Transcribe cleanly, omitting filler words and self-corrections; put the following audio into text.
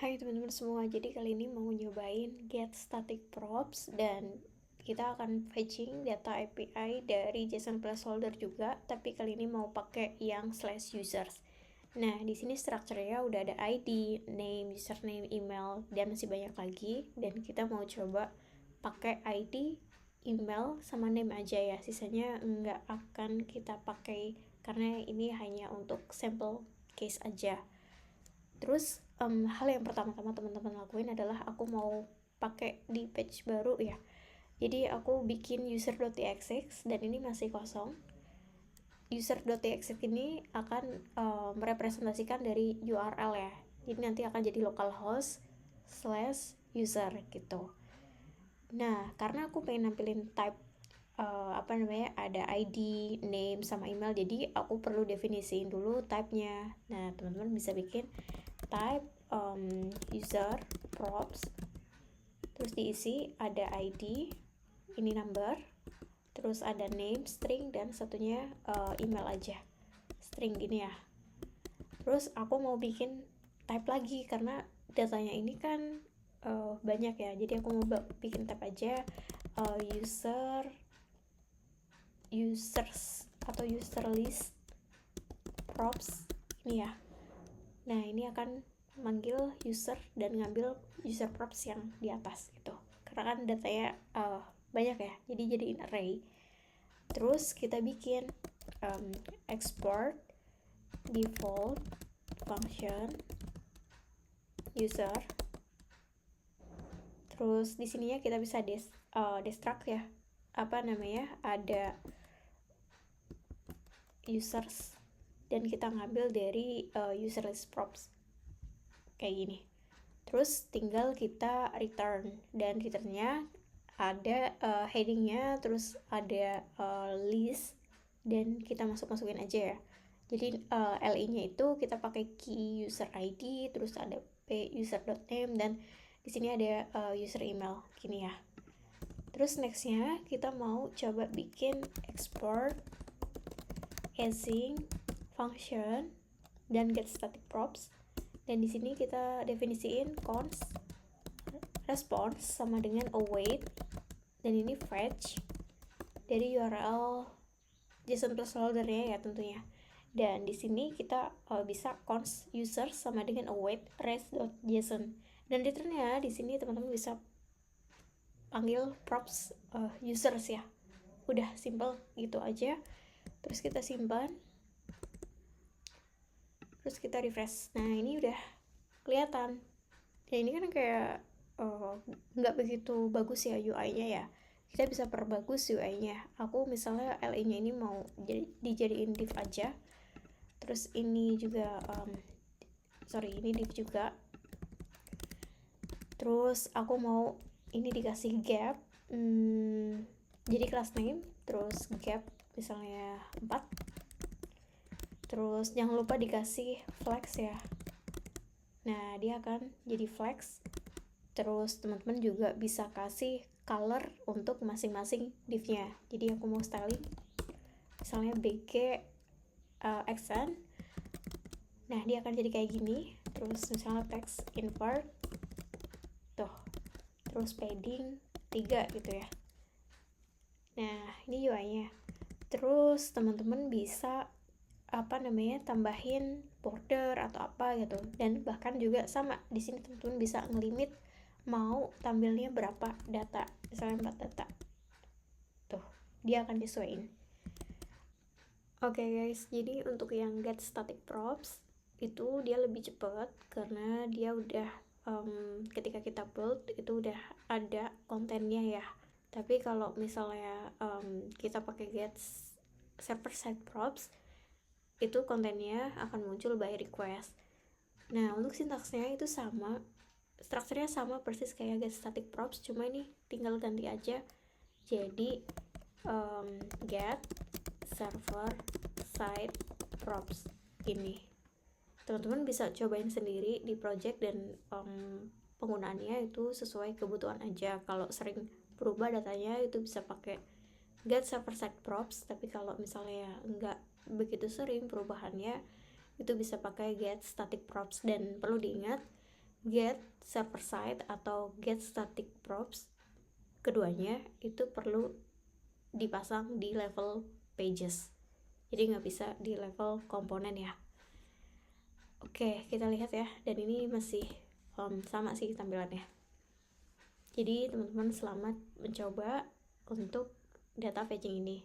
Hai teman-teman semua, jadi kali ini mau nyobain get static props dan kita akan fetching data API dari JSON placeholder juga, tapi kali ini mau pakai yang /users. Nah, di sini strukturnya udah ada ID, name, username, email, dan masih banyak lagi. Dan kita mau coba pakai ID, email, sama name aja ya. Sisanya nggak akan kita pakai karena ini hanya untuk sample case aja. Terus hal yang pertama-tama teman-teman lakuin adalah aku mau pakai di page baru ya. Jadi aku bikin user.txx dan ini masih kosong. User.txx ini akan merepresentasikan dari URL ya. Jadi nanti akan jadi localhost /user gitu. Nah, karena aku pengen nampilin type ada ID, name, sama email, jadi aku perlu definisiin dulu type-nya. Nah, teman-teman bisa bikin type user props, terus diisi ada ID, ini number, terus ada name, string, dan satunya email aja, string gini ya. Terus aku mau bikin type lagi karena datanya ini kan banyak ya, jadi aku mau bikin type aja users atau user list props ini ya. Nah, ini akan manggil user dan ngambil user props yang di atas gitu. Karena kan datanya banyak ya, jadi jadiin array. Terus kita bikin export default function user. Terus di sininya kita bisa destruct ya. Ada users dan kita ngambil dari user list props kayak gini. Terus tinggal kita return, dan returnnya ada headingnya, terus ada list, dan kita masukin aja ya. Jadi li-nya itu kita pakai key user ID, terus ada user.name, dan di sini ada user email gini ya. Terus nextnya kita mau coba bikin export async function dan get static props, dan di sini kita definisiin const response sama dengan await, dan ini fetch dari URL JSON placeholder-nya ya tentunya. Dan di sini kita bisa const user sama dengan await res.json, dan returnnya di sini teman-teman bisa panggil props users ya. Udah simple gitu aja. Terus kita simpan, terus kita refresh. Nah, ini udah kelihatan ya. Ini kan kayak nggak begitu bagus ya UI-nya ya. Kita bisa perbagus UI-nya. Aku misalnya li-nya ini mau dijadiin div aja. Terus ini juga ini div juga. Terus aku mau ini dikasih gap, jadi class name, terus gap misalnya 4. Terus jangan lupa dikasih flex ya. Nah, dia akan jadi flex. Terus teman-teman juga bisa kasih color untuk masing-masing div-nya. Jadi aku mau styling misalnya bg accent. Nah, dia akan jadi kayak gini. Terus misalnya text invert tuh, terus padding 3 gitu ya. Nah, ini UI-nya. Terus teman-teman bisa tambahin border atau apa gitu, dan bahkan juga sama di sini teman-teman bisa ngelimit mau tampilnya berapa data, misalnya 4 data tuh, dia akan nyesuaiin. Oke guys, jadi untuk yang get static props itu dia lebih cepat karena dia udah ketika kita build itu udah ada kontennya ya. Tapi kalau misalnya kita pakai get server side props, itu kontennya akan muncul by request. Nah, untuk sintaksnya itu sama, strukturnya sama persis kayak get static props, cuma ini tinggal ganti aja jadi get server side props ini. Teman-teman bisa cobain sendiri di project, dan penggunaannya itu sesuai kebutuhan aja. Kalau sering berubah datanya itu bisa pakai get server side props, tapi kalau misalnya enggak begitu sering perubahannya itu bisa pakai get static props. Dan perlu diingat get server side atau get static props, keduanya itu perlu dipasang di level pages, jadi nggak bisa di level komponen ya. Oke, kita lihat ya, dan ini masih sama sih tampilannya. Jadi teman-teman selamat mencoba untuk data fetching ini.